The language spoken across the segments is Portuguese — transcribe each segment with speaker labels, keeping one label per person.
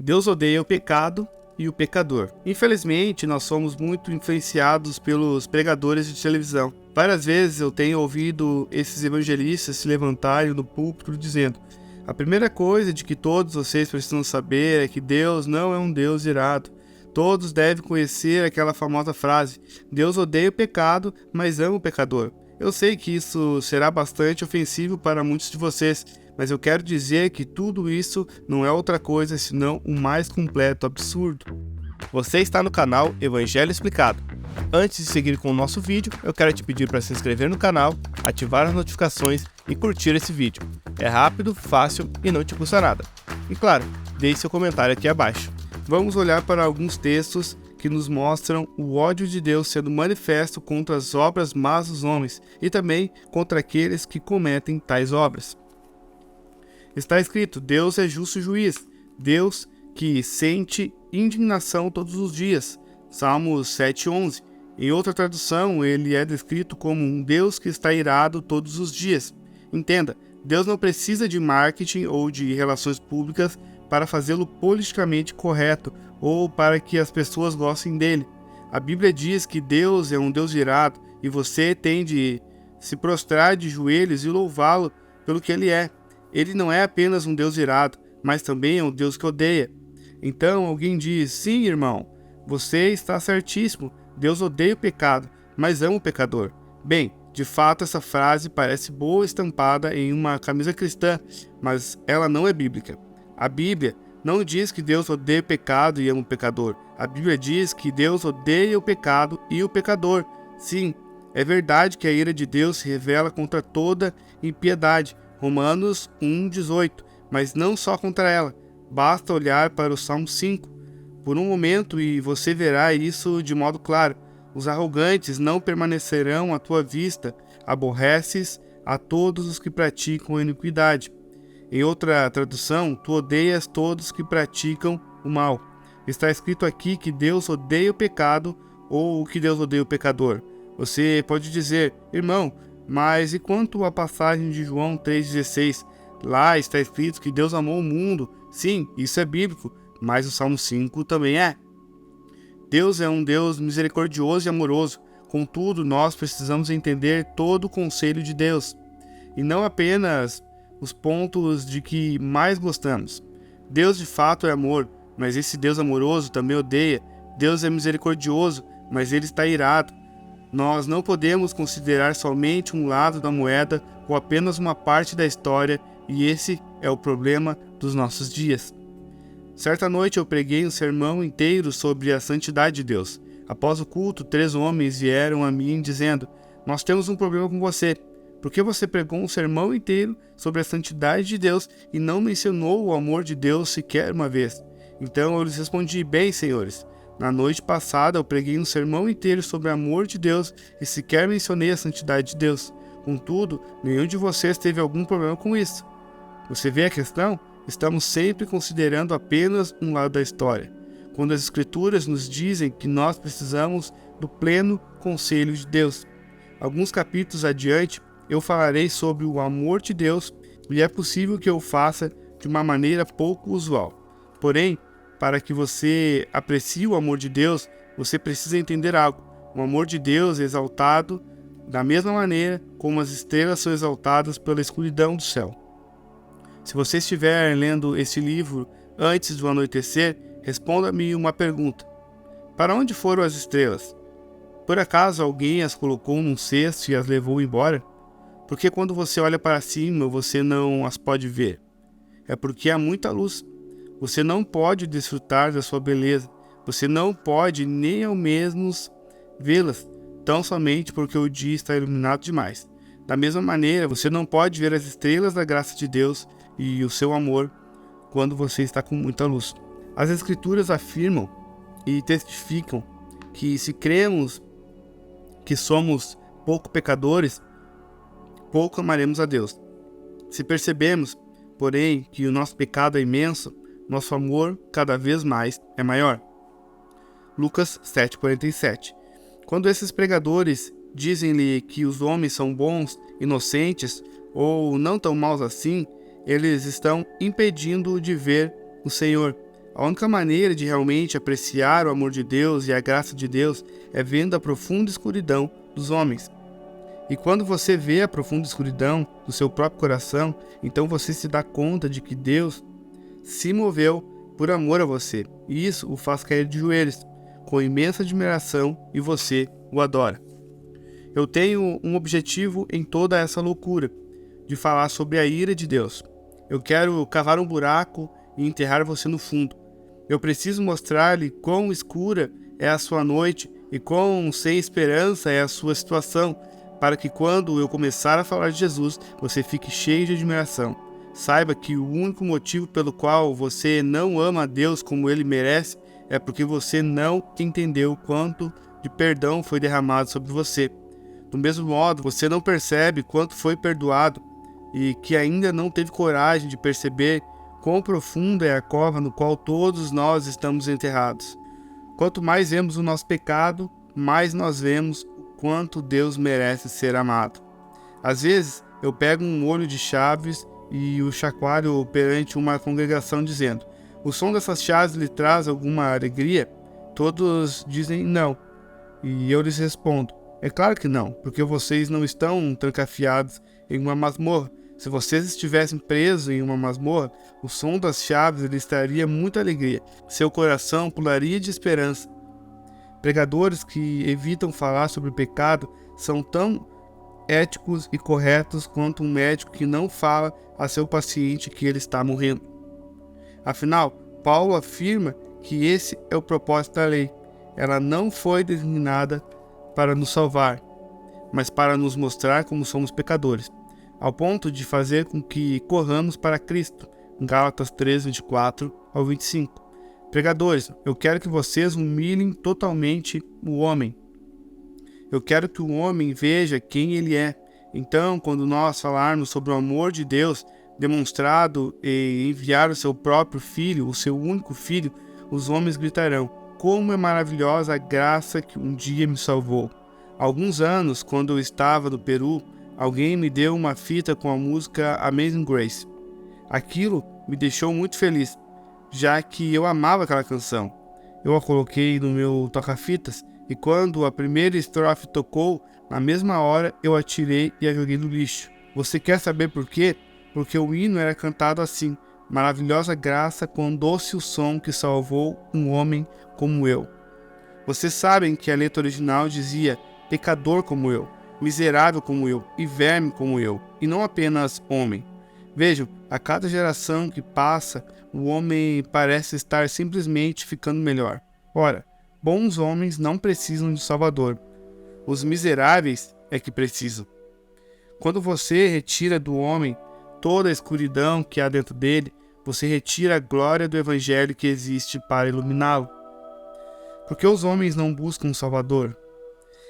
Speaker 1: Deus odeia o pecado e o pecador. Infelizmente, nós somos muito influenciados pelos pregadores de televisão. Várias vezes eu tenho ouvido esses evangelistas se levantarem no púlpito dizendo: a primeira coisa de que todos vocês precisam saber é que Deus não é um Deus irado. Todos devem conhecer aquela famosa frase: Deus odeia o pecado, mas ama o pecador. Eu sei que isso será bastante ofensivo para muitos de vocês, mas eu quero dizer que tudo isso não é outra coisa senão o mais completo absurdo. Você está no canal Evangelho Explicado. Antes de seguir com o nosso vídeo, eu quero te pedir para se inscrever no canal, ativar as notificações e curtir esse vídeo. É rápido, fácil e não te custa nada. E claro, deixe seu comentário aqui abaixo. Vamos olhar para alguns textos que nos mostram o ódio de Deus sendo manifesto contra as obras más dos homens e também contra aqueles que cometem tais obras. Está escrito: Deus é justo juiz, Deus que sente indignação todos os dias. Salmos 7:11. Em outra tradução, ele é descrito como um Deus que está irado todos os dias. Entenda, Deus não precisa de marketing ou de relações públicas para fazê-lo politicamente correto ou para que as pessoas gostem dele. A Bíblia diz que Deus é um Deus irado e você tem de se prostrar de joelhos e louvá-lo pelo que ele é. Ele não é apenas um Deus irado, mas também é um Deus que odeia. Então alguém diz: sim, irmão, você está certíssimo, Deus odeia o pecado, mas ama o pecador. Bem, de fato essa frase parece boa estampada em uma camisa cristã, mas ela não é bíblica. A Bíblia não diz que Deus odeia o pecado e ama o pecador. A Bíblia diz que Deus odeia o pecado e o pecador. Sim, é verdade que a ira de Deus se revela contra toda impiedade. Romanos 1:18, mas não só contra ela. Basta olhar para o Salmo 5 por um momento e você verá isso de modo claro. Os arrogantes não permanecerão à tua vista. Aborreces a todos os que praticam a iniquidade. Em outra tradução, tu odeias todos que praticam o mal. Está escrito aqui que Deus odeia o pecado ou que Deus odeia o pecador. Você pode dizer: irmão, mas e quanto à passagem de João 3,16? Lá está escrito que Deus amou o mundo. Sim, isso é bíblico, mas o Salmo 5 também é. Deus é um Deus misericordioso e amoroso. Contudo, nós precisamos entender todo o conselho de Deus, e não apenas os pontos de que mais gostamos. Deus de fato é amor, mas esse Deus amoroso também odeia. Deus é misericordioso, mas ele está irado. Nós não podemos considerar somente um lado da moeda ou apenas uma parte da história, e esse é o problema dos nossos dias. Certa noite eu preguei um sermão inteiro sobre a santidade de Deus. Após o culto, 3 homens vieram a mim dizendo: nós temos um problema com você. Por que você pregou um sermão inteiro sobre a santidade de Deus e não mencionou o amor de Deus sequer uma vez? Então eu lhes respondi: bem, senhores, na noite passada eu preguei um sermão inteiro sobre o amor de Deus e sequer mencionei a santidade de Deus. Contudo, nenhum de vocês teve algum problema com isso. Você vê a questão? Estamos sempre considerando apenas um lado da história, quando as Escrituras nos dizem que nós precisamos do pleno conselho de Deus. Alguns capítulos adiante, eu falarei sobre o amor de Deus e é possível que eu faça de uma maneira pouco usual. Porém, para que você aprecie o amor de Deus, você precisa entender algo. O amor de Deus é exaltado da mesma maneira como as estrelas são exaltadas pela escuridão do céu. Se você estiver lendo esse livro antes do anoitecer, responda-me uma pergunta: para onde foram as estrelas? Por acaso alguém as colocou num cesto e as levou embora? Porque quando você olha para cima, você não as pode ver. É porque há muita luz. Você não pode desfrutar da sua beleza. Você não pode nem ao menos vê-las, tão somente porque o dia está iluminado demais. Da mesma maneira, você não pode ver as estrelas da graça de Deus e o seu amor quando você está com muita luz. As Escrituras afirmam e testificam que se cremos que somos pouco pecadores, pouco amaremos a Deus. Se percebemos, porém, que o nosso pecado é imenso, nosso amor cada vez mais é maior. Lucas 7,47. Quando esses pregadores dizem-lhe que os homens são bons, inocentes ou não tão maus assim, eles estão impedindo-o de ver o Senhor. A única maneira de realmente apreciar o amor de Deus e a graça de Deus é vendo a profunda escuridão dos homens. E quando você vê a profunda escuridão do seu próprio coração, então você se dá conta de que Deus se moveu por amor a você. E isso o faz cair de joelhos, com imensa admiração, e você o adora. Eu tenho um objetivo em toda essa loucura, de falar sobre a ira de Deus. Eu quero cavar um buraco e enterrar você no fundo. Eu preciso mostrar-lhe quão escura é a sua noite e quão sem esperança é a sua situação, para que quando eu começar a falar de Jesus, você fique cheio de admiração. Saiba que o único motivo pelo qual você não ama a Deus como Ele merece é porque você não entendeu quanto de perdão foi derramado sobre você. Do mesmo modo, você não percebe quanto foi perdoado e que ainda não teve coragem de perceber quão profunda é a cova no qual todos nós estamos enterrados. Quanto mais vemos o nosso pecado, mais nós vemos o quanto Deus merece ser amado. Às vezes, eu pego um molho de chaves e o chacoalho perante uma congregação dizendo: o som dessas chaves lhe traz alguma alegria? Todos dizem não. E eu lhes respondo: é claro que não, porque vocês não estão trancafiados em uma masmorra. Se vocês estivessem presos em uma masmorra, o som das chaves lhe traria muita alegria. Seu coração pularia de esperança. Pregadores que evitam falar sobre o pecado são tão éticos e corretos quanto um médico que não fala a seu paciente que ele está morrendo. Afinal, Paulo afirma que esse é o propósito da lei. Ela não foi designada para nos salvar, mas para nos mostrar como somos pecadores, ao ponto de fazer com que corramos para Cristo. Gálatas 3, 24 ao 25. Pregadores, eu quero que vocês humilhem totalmente o homem. Eu quero que o homem veja quem ele é. Então, quando nós falarmos sobre o amor de Deus demonstrado em enviar o seu próprio Filho, o seu único Filho, os homens gritarão: como é maravilhosa a graça que um dia me salvou. Há alguns anos, quando eu estava no Peru, alguém me deu uma fita com a música Amazing Grace. Aquilo me deixou muito feliz, já que eu amava aquela canção. Eu a coloquei no meu toca-fitas e quando a primeira estrofe tocou, na mesma hora eu a tirei e a joguei no lixo. Você quer saber por quê? Porque o hino era cantado assim: maravilhosa graça, quão doce o som que salvou um homem como eu. Vocês sabem que a letra original dizia: pecador como eu, miserável como eu e verme como eu, e não apenas homem. Vejam, a cada geração que passa, o homem parece estar simplesmente ficando melhor. Ora, bons homens não precisam de Salvador. Os miseráveis é que precisam. Quando você retira do homem toda a escuridão que há dentro dele, você retira a glória do Evangelho que existe para iluminá-lo. Por que os homens não buscam um Salvador?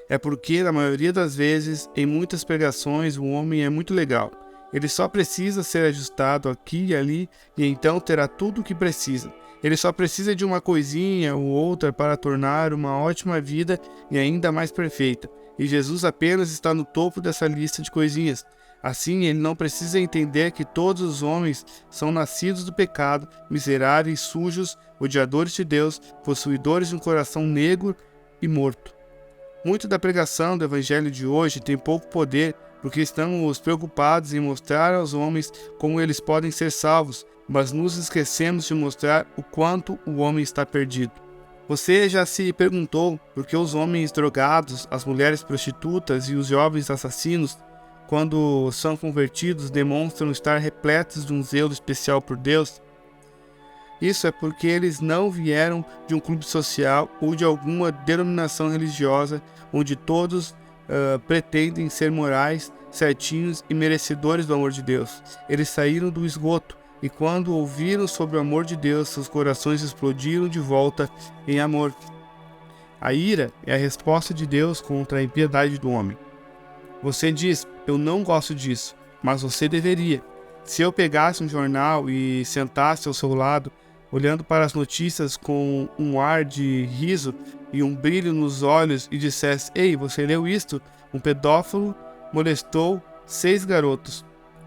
Speaker 1: É porque, na maioria das vezes, em muitas pregações, o homem é muito legal. Ele só precisa ser ajustado aqui e ali e então terá tudo o que precisa. Ele só precisa de uma coisinha ou outra para tornar uma ótima vida e ainda mais perfeita. E Jesus apenas está no topo dessa lista de coisinhas. Assim, ele não precisa entender que todos os homens são nascidos do pecado, miseráveis, sujos, odiadores de Deus, possuidores de um coração negro e morto. Muito da pregação do evangelho de hoje tem pouco poder porque estamos preocupados em mostrar aos homens como eles podem ser salvos, mas nos esquecemos de mostrar o quanto o homem está perdido. Você já se perguntou por que os homens drogados, as mulheres prostitutas e os jovens assassinos, quando são convertidos, demonstram estar repletos de um zelo especial por Deus? Isso é porque eles não vieram de um clube social ou de alguma denominação religiosa onde todos pretendem ser morais, certinhos e merecedores do amor de Deus. Eles saíram do esgoto e quando ouviram sobre o amor de Deus, seus corações explodiram de volta em amor. A ira é a resposta de Deus contra a impiedade do homem. Você diz: eu não gosto disso, mas você deveria. Se eu pegasse um jornal e sentasse ao seu lado, olhando para as notícias com um ar de riso e um brilho nos olhos e dissesse: ei, você leu isto? Um pedófilo molestou 6 garotos.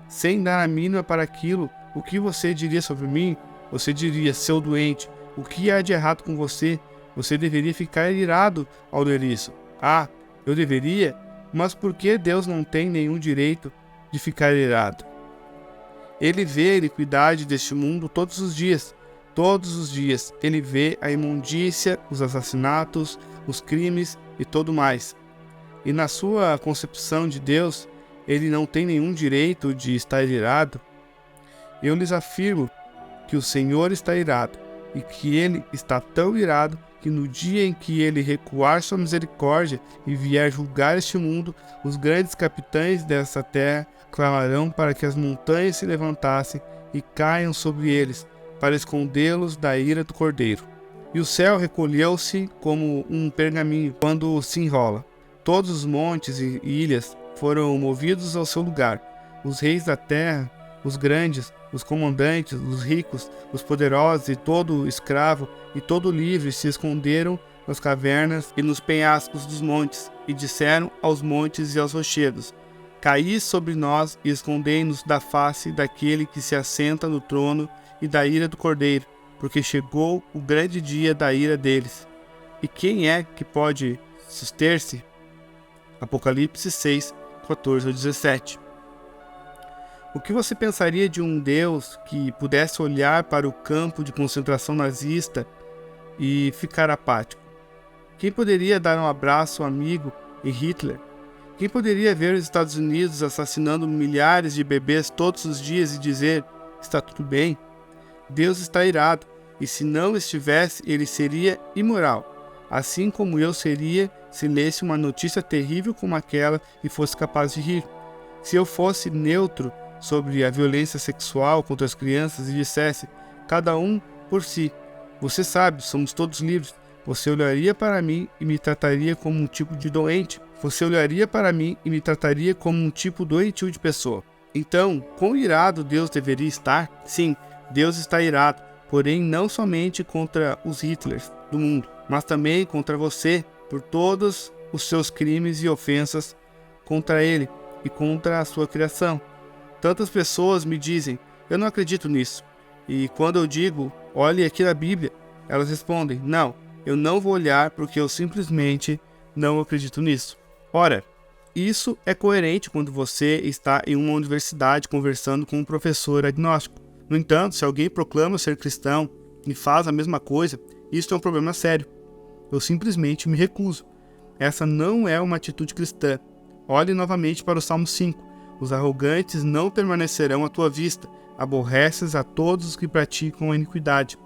Speaker 1: Sem dar a mínima para aquilo, o que você diria sobre mim? Você diria: seu doente, O que há de errado com você? Você deveria ficar irado ao ler isso. Ah, eu deveria? Mas por que Deus não tem nenhum direito de ficar irado? Ele vê a iniquidade deste mundo todos os dias. Todos os dias ele vê a imundícia, os assassinatos, os crimes e tudo mais. E na sua concepção de Deus, ele não tem nenhum direito de estar irado. Eu lhes afirmo que o Senhor está irado, e que ele está tão irado que no dia em que ele recuar sua misericórdia e vier julgar este mundo, os grandes capitães dessa terra clamarão para que as montanhas se levantassem e caiam sobre eles, para escondê-los da ira do Cordeiro. E o céu recolheu-se como um pergaminho quando se enrola. Todos os montes e ilhas foram movidos ao seu lugar. Os reis da terra, os grandes, os comandantes, os ricos, os poderosos e todo escravo e todo livre se esconderam nas cavernas e nos penhascos dos montes, e disseram aos montes e aos rochedos: Caí sobre nós e escondei-nos da face daquele que se assenta no trono e da ira do Cordeiro, porque chegou o grande dia da ira deles. E quem é que pode suster-se? Apocalipse 6, 14-17. O que você pensaria de um Deus que pudesse olhar para o campo de concentração nazista e ficar apático? Quem poderia dar um abraço amigo em Hitler? Quem poderia ver os Estados Unidos assassinando milhares de bebês todos os dias e dizer: está tudo bem? Deus está irado, e se não estivesse, ele seria imoral, assim como eu seria se lesse uma notícia terrível como aquela e fosse capaz de rir. Se eu fosse neutro sobre a violência sexual contra as crianças e dissesse: cada um por si, você sabe, somos todos livres, você olharia para mim e me trataria como um tipo de doente. Você olharia para mim e me trataria como um tipo doentio de pessoa. Então, quão irado Deus deveria estar? Sim, Deus está irado, porém não somente contra os Hitlers do mundo, mas também contra você, por todos os seus crimes e ofensas contra ele e contra a sua criação. Tantas pessoas me dizem: eu não acredito nisso. E quando eu digo: olhe aqui na Bíblia, elas respondem: não, eu não vou olhar porque eu simplesmente não acredito nisso. Ora, isso é coerente quando você está em uma universidade conversando com um professor agnóstico. No entanto, se alguém proclama ser cristão e faz a mesma coisa, isso é um problema sério. Eu simplesmente me recuso. Essa não é uma atitude cristã. Olhe novamente para o Salmo 5. Os arrogantes não permanecerão à tua vista. Aborreces a todos os que praticam a iniquidade.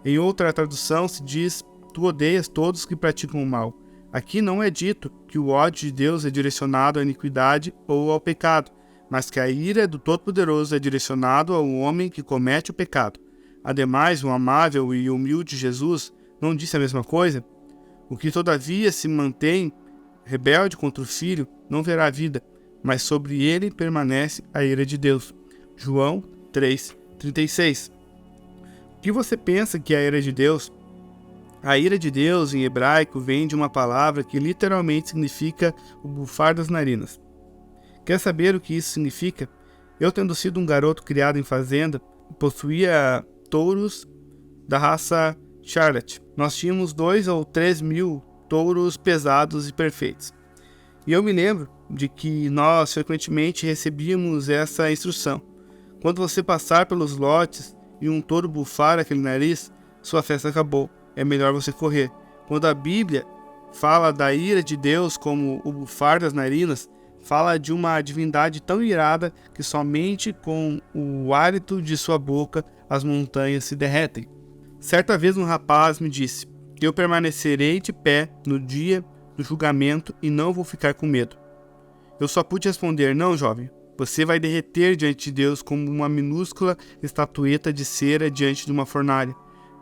Speaker 1: Em outra tradução se diz: tu odeias todos os que praticam o mal. Aqui não é dito que o ódio de Deus é direcionado à iniquidade ou ao pecado, mas que a ira do Todo-Poderoso é direcionado ao homem que comete o pecado. Ademais, o amável e humilde Jesus não disse a mesma coisa? O que todavia se mantém rebelde contra o Filho não verá vida, mas sobre ele permanece a ira de Deus. João 3:36. O que você pensa que é a ira de Deus? A ira de Deus, em hebraico, vem de uma palavra que literalmente significa o bufar das narinas. Quer saber o que isso significa? Eu, tendo sido um garoto criado em fazenda, possuía touros da raça Charlotte. Nós tínhamos 2 ou 3 mil touros pesados e perfeitos. E eu me lembro de que nós frequentemente recebíamos essa instrução: quando você passar pelos lotes e um touro bufar aquele nariz, sua festa acabou. É melhor você correr. Quando a Bíblia fala da ira de Deus como o bufar das narinas, fala de uma divindade tão irada que somente com o hálito de sua boca as montanhas se derretem. Certa vez um rapaz me disse: eu permanecerei de pé no dia do julgamento e não vou ficar com medo. Eu só pude responder: não, jovem, você vai derreter diante de Deus como uma minúscula estatueta de cera diante de uma fornalha.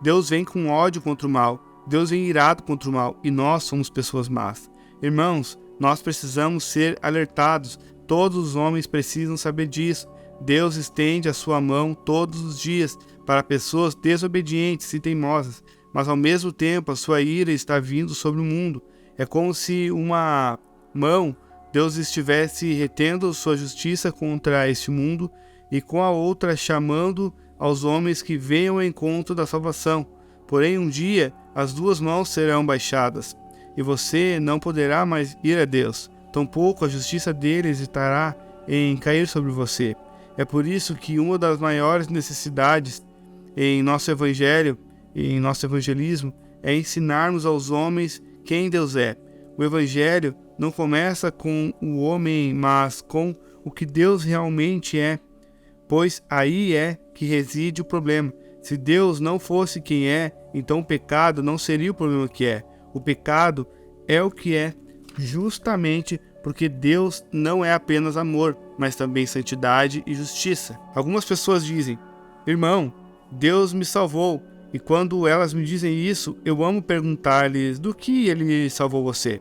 Speaker 1: Deus vem com ódio contra o mal, Deus vem irado contra o mal, e nós somos pessoas más. Irmãos, nós precisamos ser alertados, todos os homens precisam saber disso. Deus estende a sua mão todos os dias para pessoas desobedientes e teimosas, mas ao mesmo tempo a sua ira está vindo sobre o mundo. É como se uma mão, Deus estivesse retendo sua justiça contra este mundo, e com a outra chamando aos homens que venham ao encontro da salvação. Porém, um dia as duas mãos serão baixadas, e você não poderá mais ir a Deus. Tampouco a justiça dele hesitará em cair sobre você. É por isso que uma das maiores necessidades em nosso evangelho e em nosso evangelismo é ensinarmos aos homens quem Deus é. O evangelho não começa com o homem, mas com o que Deus realmente é, pois aí é que reside o problema. Se Deus não fosse quem é, então o pecado não seria o problema que é. O pecado é o que é, justamente porque Deus não é apenas amor, mas também santidade e justiça. Algumas pessoas dizem: irmão, Deus me salvou. E quando elas me dizem isso, eu amo perguntar-lhes: do que Ele salvou você?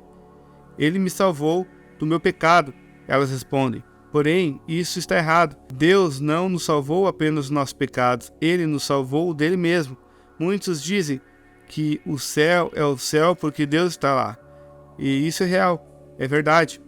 Speaker 1: Ele me salvou do meu pecado, elas respondem. Porém, isso está errado. Deus não nos salvou apenas dos nossos pecados, Ele nos salvou dele mesmo. Muitos dizem que o céu é o céu porque Deus está lá. E isso é real, é verdade.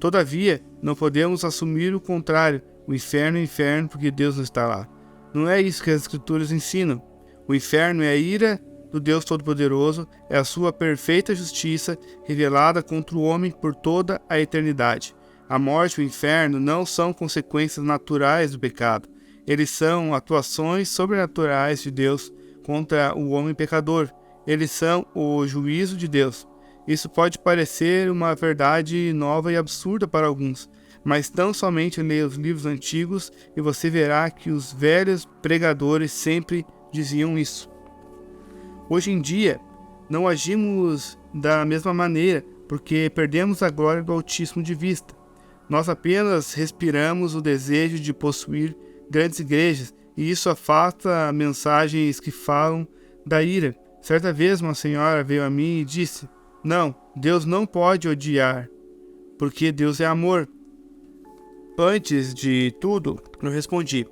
Speaker 1: Todavia, não podemos assumir o contrário. O inferno é o inferno porque Deus não está lá. Não é isso que as Escrituras ensinam. O inferno é a ira do Deus Todo-Poderoso, é a sua perfeita justiça revelada contra o homem por toda a eternidade. A morte e o inferno não são consequências naturais do pecado. Eles são atuações sobrenaturais de Deus contra o homem pecador. Eles são o juízo de Deus. Isso pode parecer uma verdade nova e absurda para alguns, mas tão somente leia os livros antigos e você verá que os velhos pregadores sempre diziam isso. Hoje em dia, não agimos da mesma maneira porque perdemos a glória do Altíssimo de vista. Nós apenas respiramos o desejo de possuir grandes igrejas e isso afasta mensagens que falam da ira. Certa vez uma senhora veio a mim e disse: não, Deus não pode odiar, porque Deus é amor. Antes de tudo, eu respondi: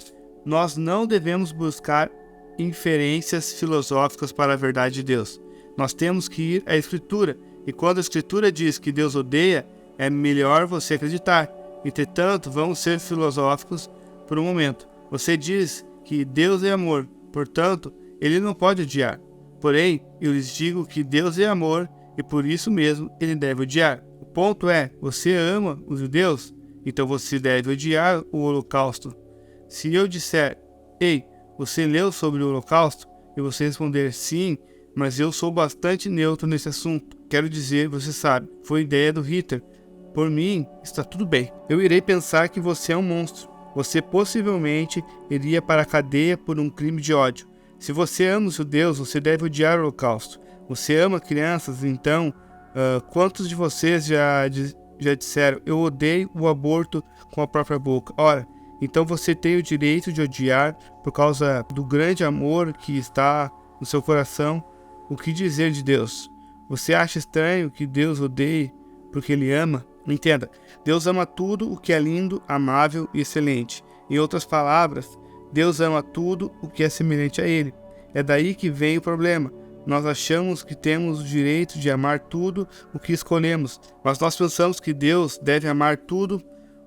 Speaker 1: nós não devemos buscar inferências filosóficas para a verdade de Deus. Nós temos que ir à Escritura, e quando a Escritura diz que Deus odeia, é melhor você acreditar. Entretanto, vamos ser filosóficos por um momento. Você diz que Deus é amor, portanto, Ele não pode odiar. Porém, eu lhes digo que Deus é amor, e por isso mesmo Ele deve odiar. O ponto é, você ama os judeus? Então você deve odiar o holocausto. Se eu disser: ei, você leu sobre o holocausto? E você responder: sim, mas eu sou bastante neutro nesse assunto. Quero dizer, você sabe, foi ideia do Hitler. Por mim, está tudo bem. Eu irei pensar que você é um monstro. Você possivelmente iria para a cadeia por um crime de ódio. Se você ama os judeus, você deve odiar o holocausto. Você ama crianças, então, quantos de vocês já disseram: eu odeio o aborto com a própria boca? Ora, então você tem o direito de odiar por causa do grande amor que está no seu coração. O que dizer de Deus? Você acha estranho que Deus odeie porque Ele ama? Entenda, Deus ama tudo o que é lindo, amável e excelente. Em outras palavras, Deus ama tudo o que é semelhante a Ele. É daí que vem o problema. Nós achamos que temos o direito de amar tudo o que escolhemos, mas nós pensamos que Deus deve amar tudo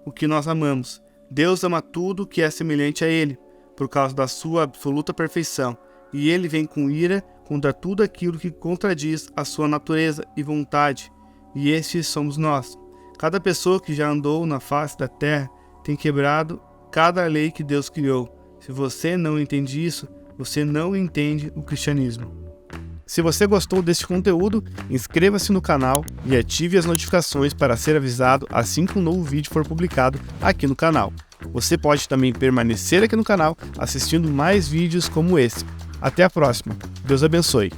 Speaker 1: o que nós amamos. Deus ama tudo que é semelhante a Ele, por causa da sua absoluta perfeição, e Ele vem com ira contra tudo aquilo que contradiz a sua natureza e vontade, e estes somos nós. Cada pessoa que já andou na face da terra tem quebrado cada lei que Deus criou. Se você não entende isso, você não entende o cristianismo. Se você gostou deste conteúdo, inscreva-se no canal e ative as notificações para ser avisado assim que um novo vídeo for publicado aqui no canal. Você pode também permanecer aqui no canal assistindo mais vídeos como esse. Até a próxima. Deus abençoe.